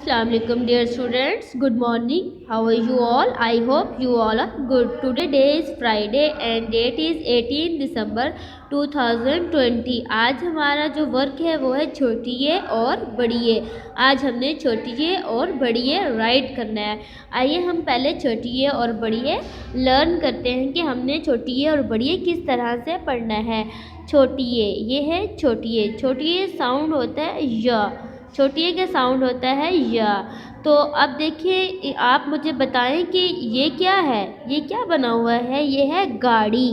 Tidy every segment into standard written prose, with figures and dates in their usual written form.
Assalamualaikum dear students, good morning. How are you all? I hope you all are good. Today day is Friday and date is 18 December 2020. आज हमारा जो work है वो है छोटिए और बढ़िए। आज हमने छोटिए और बढ़िए राइट करना है। आइए हम पहले छोटिए और बढ़िए लर्न करते हैं कि हमने छोटिए और बढ़िए किस तरह से पढ़ना है। छोटिए, ये है छोटिए। छोटिए साउंड होता है य, छोटिए का साउंड होता है या। तो अब देखिए आप मुझे बताएं कि ये क्या है, ये क्या बना हुआ है। ये है गाड़ी।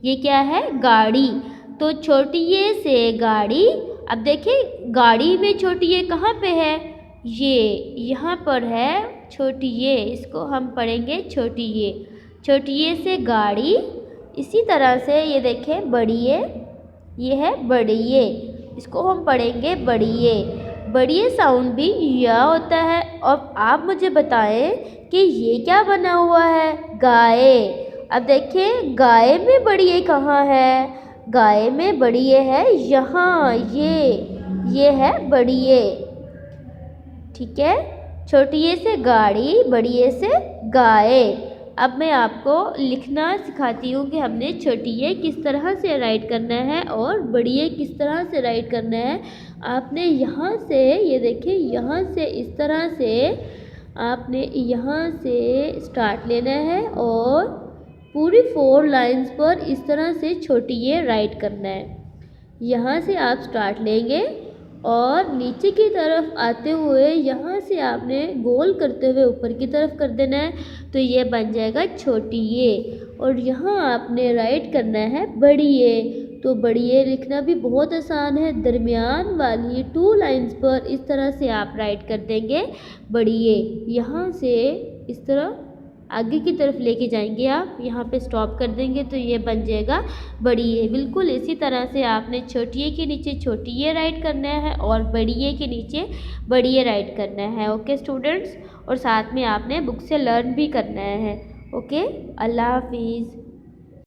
ये क्या है? गाड़ी। तो छोटिए से गाड़ी। अब देखिए गाड़ी में छोटिए कहाँ पे है? ये यहाँ पर है छोटिए। इसको हम पढ़ेंगे छोटिए। छोटिए से गाड़ी। इसी तरह से ये देखें बढ़िए, ये है बढ़िए। इसको हम पढ़ेंगे बढ़िए। बढ़िए साउंड भी या होता है। और आप मुझे बताएं कि ये क्या बना हुआ है? गाय। अब देखिए गाय में बढ़िए कहाँ है? गाय में बढ़िए है यहाँ, ये है बढ़िए। ठीक है, छोटिए से गाड़ी, बढ़िए से गाय। अब मैं आपको लिखना सिखाती हूँ कि हमने छोटिए किस तरह से राइट करना है और बढ़िए किस तरह से राइट करना है। आपने यहाँ से, ये देखिए यहाँ से इस तरह से आपने यहाँ से स्टार्ट लेना है और पूरी 4 लाइंस पर इस तरह से छोटिए राइट करना है। यहाँ से आप स्टार्ट लेंगे और नीचे की तरफ आते हुए यहाँ से आपने गोल करते हुए ऊपर की तरफ कर देना है, तो ये बन जाएगा छोटिए। और यहाँ आपने राइट करना है बढ़िए। तो बढ़िए लिखना भी बहुत आसान है। दरमियान वाली 2 लाइंस पर इस तरह से आप राइट कर देंगे बढ़िए। यहाँ से इस तरह आगे की तरफ लेके जाएंगे आप, यहाँ पे स्टॉप कर देंगे तो ये बन जाएगा बढ़िए। बिल्कुल इसी तरह से आपने छोटिए के नीचे छोटिए राइट करना है और बढ़िए के नीचे बढ़िए राइट करना है। ओके स्टूडेंट्स, और साथ में आपने बुक से लर्न भी करना है। ओके, अल्लाह हाफिज़।